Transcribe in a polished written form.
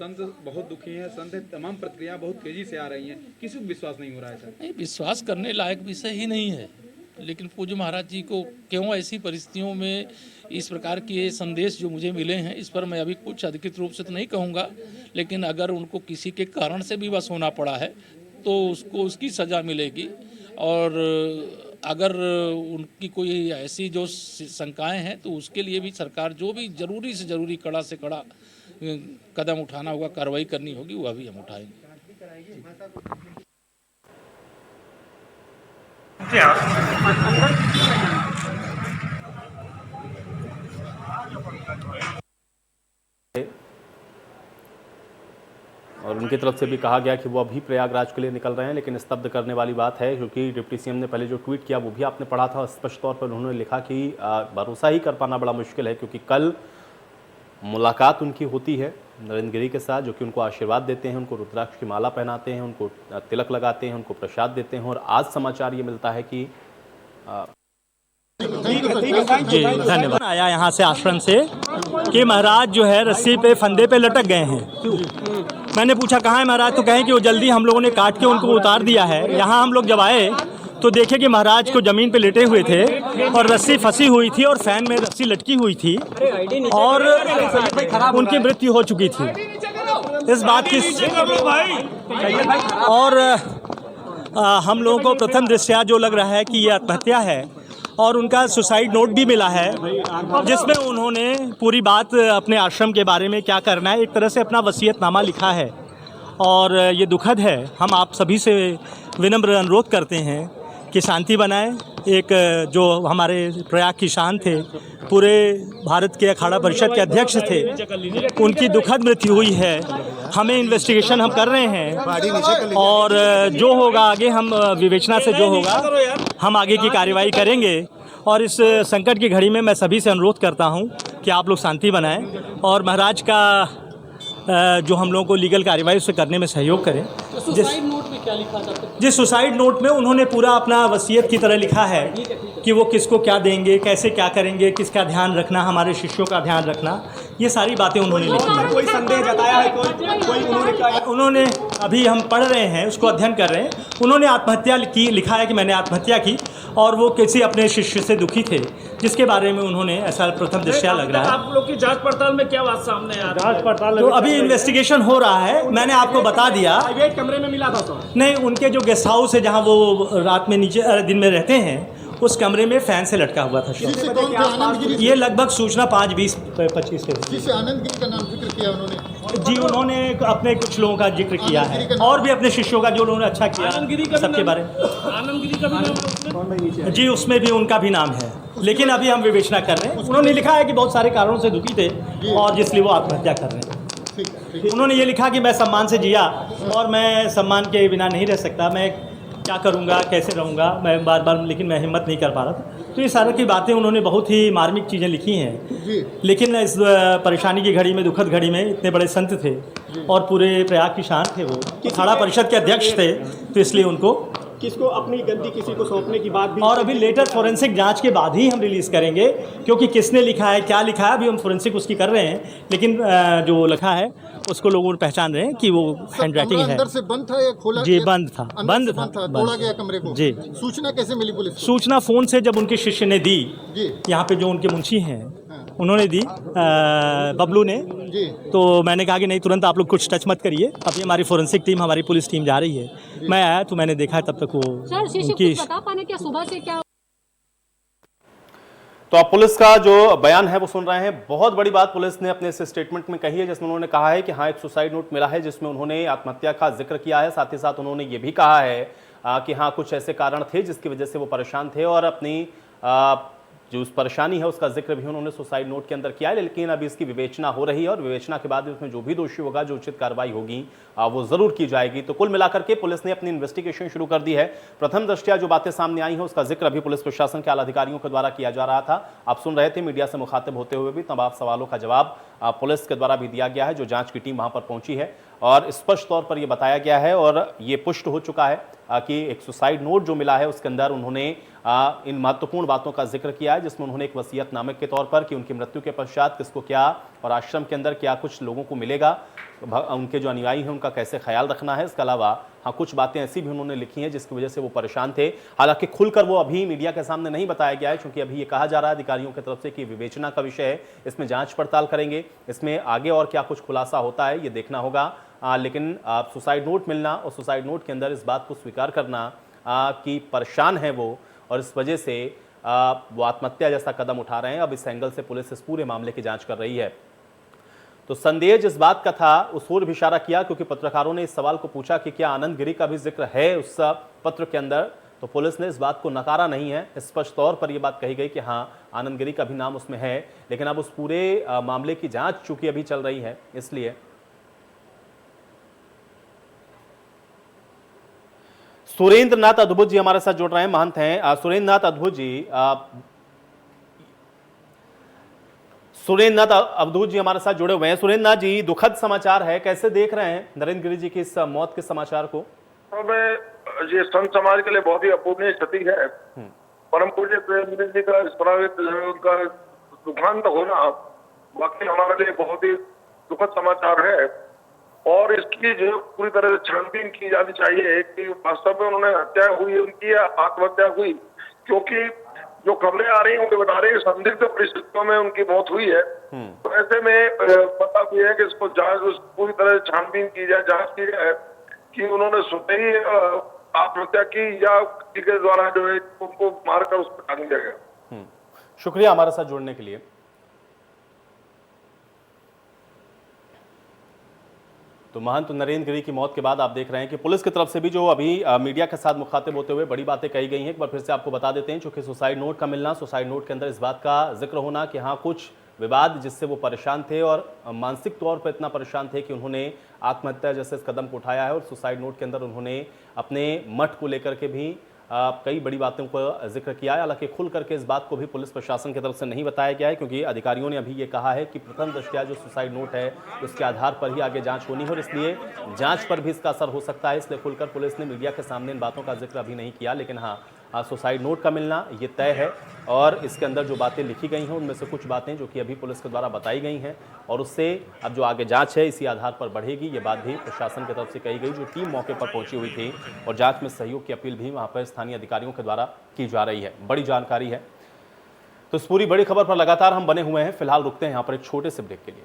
संत बहुत दुखी हैं, संत तमाम प्रक्रिया बहुत तेजी से आ रही हैं, किसी को विश्वास नहीं हो रहा है सर। नहीं, विश्वास करने लायक विषय ही नहीं है, लेकिन पूज्य महाराज जी को क्यों ऐसी परिस्थितियों में इस प्रकार के संदेश जो मुझे मिले हैं, इस पर मैं अभी कुछ अधिकृत रूप से तो नहीं कहूँगा, लेकिन अगर उनको किसी के कारण से भी बस होना पड़ा है तो उसको उसकी सज़ा मिलेगी। और अगर उनकी कोई ऐसी जो शंकाएं हैं तो उसके लिए भी सरकार जो भी ज़रूरी से ज़रूरी कड़ा से कड़ा कदम उठाना होगा, कार्रवाई करनी होगी, वह भी हम उठाएंगे। और उनकी तरफ से भी कहा गया कि वो अभी प्रयागराज के लिए निकल रहे हैं, लेकिन स्तब्ध करने वाली बात है क्योंकि डिप्टी सीएम ने पहले जो ट्वीट किया वो भी आपने पढ़ा था। स्पष्ट तौर पर उन्होंने लिखा कि भरोसा ही कर पाना बड़ा मुश्किल है क्योंकि कल मुलाकात उनकी होती है नरेंद्र गिरी के साथ, जो कि उनको आशीर्वाद देते हैं, उनको रुद्राक्ष की माला पहनाते हैं, उनको तिलक लगाते हैं, उनको प्रसाद देते हैं। और आज समाचार ये मिलता है कि जी धन्यवाद। आया यहाँ से आश्रम से कि महाराज जो है रस्सी पे फंदे पे लटक गए हैं। मैंने पूछा कहाँ है महाराज, तो कहें कि वो जल्दी हम लोगों ने काट के उनको उतार दिया है। यहाँ हम लोग जब आए तो देखे कि महाराज को ज़मीन पे लेटे हुए थे और रस्सी फंसी हुई थी और फैन में रस्सी लटकी हुई थी और उनकी मृत्यु हो चुकी थी। इस बात की और हम लोगों को प्रथम दृष्टया जो लग रहा है कि ये आत्महत्या है और उनका सुसाइड नोट भी मिला है जिसमें उन्होंने पूरी बात अपने आश्रम के बारे में क्या करना है, एक तरह से अपना वसीयतनामा लिखा है। और ये दुखद है। हम आप सभी से विनम्र अनुरोध करते हैं कि शांति बनाएं। एक जो हमारे प्रयाग की शान थे, पूरे भारत के अखाड़ा परिषद के अध्यक्ष थे, उनकी दुखद मृत्यु हुई है। हमें इन्वेस्टिगेशन हम कर रहे हैं और जो होगा आगे हम विवेचना से जो होगा हम आगे की कार्रवाई करेंगे। और इस संकट की घड़ी में मैं सभी से अनुरोध करता हूं कि आप लोग शांति बनाएं और महाराज का जो हम लोगों को लीगल कार्रवाई उसे करने में सहयोग करें। जिस सुसाइड नोट में उन्होंने पूरा अपना वसीयत की तरह लिखा है कि वो किसको क्या देंगे, कैसे क्या करेंगे, किसका ध्यान रखना, हमारे शिष्यों का ध्यान रखना, ये सारी बातें उन्होंने लिखी हैं। कोई संदेह जताया है कोई उन्होंने अभी हम पढ़ रहे हैं, उसको अध्ययन कर रहे हैं। उन्होंने आत्महत्या की लिखा है कि मैंने आत्महत्या की और वो किसी अपने शिष्य से दुखी थे, जिसके बारे में उन्होंने ऐसा प्रथम दृष्टया लग रहा है। आप लोग की जांच पड़ताल में क्या बात सामने आ रही है? जांच पड़ताल तो अभी इन्वेस्टिगेशन हो रहा है। मैंने आपको बता दिया। प्राइवेट कमरे में मिला था तो नहीं, उनके जो गेस्ट हाउस है जहाँ वो रात में नीचे दिन में रहते हैं, उस कमरे में फैन से लटका हुआ था। ये लगभग सूचना 5:20-25 पे जिसे आनंद गिरी का नाम जिक्र किया उन्होंने। जी, उन्होंने अपने कुछ लोगों का जिक्र किया है और भी अपने शिष्यों का जो उन्होंने अच्छा किया सबके बारे में। आनंद गिरी का भी नाम जी, उसमें भी उनका भी नाम है, लेकिन अभी हम विवेचना कर रहे हैं। उन्होंने लिखा है कि बहुत सारे कारणों से दुखी थे और जिसलिए वो आत्महत्या कर रहे हैं। उन्होंने ये लिखा कि मैं सम्मान से जिया और मैं सम्मान के बिना नहीं रह सकता, मैं क्या करूँगा, कैसे रहूँगा, मैं बार बार, लेकिन मैं हिम्मत नहीं कर पा रहा था। तो ये सारी की बातें उन्होंने बहुत ही मार्मिक चीज़ें लिखी हैं। लेकिन इस परेशानी की घड़ी में, दुखद घड़ी में, इतने बड़े संत थे और पूरे प्रयाग की शान थे, वो अखाड़ा परिषद के अध्यक्ष थे, तो इसलिए उनको किसको अपनी गलती किसी को सौंपने की बात भी। और अभी लेटर फोरेंसिक जांच के बाद ही हम रिलीज़ करेंगे, क्योंकि किसने लिखा है, क्या लिखा है, अभी हम फोरेंसिक उसकी कर रहे हैं। लेकिन जो लिखा है उसको लोगों पहचान रहे हैं कि वो हैंड राइटिंग है। अंदर से बंद था या खोला? जी, बंद था, बंद था, तोड़ा गया कमरे को। जी। सूचना कैसे मिली पुलिस को? सूचना फ़ोन से जब उनके शिष्य ने दी, यहाँ पे जो उनके मुंशी हैं उन्होंने दी, बबलू ने जी। तो मैंने कहा कि नहीं, तुरंत आप लोग कुछ टच मत करिए, अभी हमारी फोरेंसिक टीम, हमारी पुलिस टीम जा रही है। मैं आया तो मैंने देखा तब तक वो उनकी। सुबह से क्या तो आप पुलिस का जो बयान है वो सुन रहे हैं। बहुत बड़ी बात पुलिस ने अपने इस स्टेटमेंट में कही है, जिसमें उन्होंने कहा है कि हाँ, एक सुसाइड नोट मिला है जिसमें उन्होंने आत्महत्या का जिक्र किया है। साथ ही साथ उन्होंने ये भी कहा है कि हाँ, कुछ ऐसे कारण थे जिसकी वजह से वो परेशान थे और अपनी जो उस परेशानी है उसका जिक्र भी उन्होंने सुसाइड नोट के अंदर किया है। लेकिन अभी इसकी विवेचना हो रही है और विवेचना के बाद उसमें जो भी दोषी होगा, जो उचित कार्रवाई होगी वो जरूर की जाएगी। तो कुल मिलाकर के पुलिस ने अपनी इन्वेस्टिगेशन शुरू कर दी है। प्रथम दृष्टया जो बातें सामने आई हैं उसका जिक्र अभी पुलिस प्रशासन के आला अधिकारियों के द्वारा किया जा रहा था। आप सुन रहे थे, मीडिया से मुखातिब होते हुए भी तमाम सवालों का जवाब पुलिस के द्वारा भी दिया गया है। जो जांच की टीम वहां पर पहुंची है और स्पष्ट तौर पर यह बताया गया है और ये पुष्ट हो चुका है कि एक सुसाइड नोट जो मिला है उसके अंदर उन्होंने इन महत्वपूर्ण बातों का जिक्र किया है, जिसमें उन्होंने एक वसीयतनामे के तौर पर कि उनकी मृत्यु के पश्चात किसको क्या और आश्रम के अंदर क्या कुछ लोगों को मिलेगा, उनके जो अनुयायी हैं उनका कैसे ख्याल रखना है। इसके अलावा हाँ कुछ बातें ऐसी भी उन्होंने लिखी हैं जिसकी वजह से वो परेशान थे। हालांकि खुलकर वो अभी मीडिया के सामने नहीं बताया गया है, क्योंकि अभी ये कहा जा रहा है अधिकारियों की तरफ से कि विवेचना का विषय है, इसमें जांच पड़ताल करेंगे, इसमें आगे और क्या कुछ खुलासा होता है ये देखना होगा। लेकिन सुसाइड नोट मिलना और सुसाइड नोट के अंदर इस बात को स्वीकार करना कि परेशान है वो और इस वजह से वो आत्महत्या जैसा कदम उठा रहे हैं। अब इस एंगल से पुलिस इस पूरे मामले की जांच कर रही है। तो संदेह जिस बात का था उस ओर भी इशारा किया, क्योंकि पत्रकारों ने इस सवाल को पूछा कि क्या आनंद गिरी का भी जिक्र है उस पत्र के अंदर, तो पुलिस ने इस बात को नकारा नहीं है। स्पष्ट तौर पर यह बात कही गई कि हाँ आनंद गिरी का भी नाम उसमें है, लेकिन अब उस पूरे मामले की जांच चूंकि अभी चल रही है इसलिए। सुरेंद्र नाथ अद्भुत जी हमारे साथ जुड़ रहे हैं, महंत हैं। सुरेंद्र नाथ अद्भुत जी हमारे साथ जुड़े हुए हैं। सुरेंद्र नाथ जी, दुखद समाचार है, कैसे देख रहे हैं नरेंद्र गिरी जी की इस मौत के समाचार को? ये संत समाज के लिए बहुत ही अपूर्णीय क्षति है। परम पूज्य प्रेम जी का उनका दुखांत होना वाकई हमारे लिए बहुत ही दुखद समाचार है और इसकी जो पूरी तरह से छानबीन की जानी चाहिए कि वास्तव में उन्होंने हत्या हुई उनकी या आत्महत्या हुई, क्योंकि जो खबरें आ रही हैं वो बता रही है संदिग्ध परिस्थितियों में उनकी मौत हुई है। तो ऐसे में पता भी है कि इसको जांच पूरी तरह से छानबीन की जाए, जांच की जाए कि उन्होंने स्वतः ही आत्महत्या की या किसी के द्वारा जो है उनको मारकर उस पर टांग दिया गया। शुक्रिया हमारे साथ जुड़ने के लिए। तो महंत नरेंद्र गिरी की मौत के बाद आप देख रहे हैं कि पुलिस की तरफ से भी जो अभी मीडिया के साथ मुखातिब होते हुए बड़ी बातें कही गई हैं। एक बार फिर से आपको बता देते हैं, चूंकि सुसाइड नोट का मिलना, सुसाइड नोट के अंदर इस बात का जिक्र होना कि हाँ कुछ विवाद जिससे वो परेशान थे और मानसिक तौर पर इतना परेशान थे कि उन्होंने आत्महत्या जैसे इस कदम को उठाया है। और सुसाइड नोट के अंदर उन्होंने अपने मठ को लेकर के भी कई बड़ी बातों का जिक्र किया है। हालांकि खुल करके इस बात को भी पुलिस प्रशासन की तरफ से नहीं बताया गया है, क्योंकि अधिकारियों ने अभी ये कहा है कि प्रथम दृष्टया जो सुसाइड नोट है उसके आधार पर ही आगे जांच होनी है और इसलिए जांच पर भी इसका असर हो सकता है। इसलिए खुलकर पुलिस ने मीडिया के सामने इन बातों का जिक्र अभी नहीं किया। लेकिन हाँ सुसाइड नोट का मिलना ये तय है और इसके अंदर जो बातें लिखी गई हैं उनमें से कुछ बातें जो कि अभी पुलिस के द्वारा बताई गई हैं और उससे अब जो आगे जांच है इसी आधार पर बढ़ेगी। ये बात भी प्रशासन की तरफ से कही गई। जो टीम मौके पर पहुंची हुई थी और जांच में सहयोग की अपील भी वहां पर स्थानीय अधिकारियों के द्वारा की जा रही है। बड़ी जानकारी है। तो इस पूरी बड़ी खबर पर लगातार हम बने हुए हैं। फिलहाल रुकते हैं यहाँ पर एक छोटे से ब्रेक के लिए।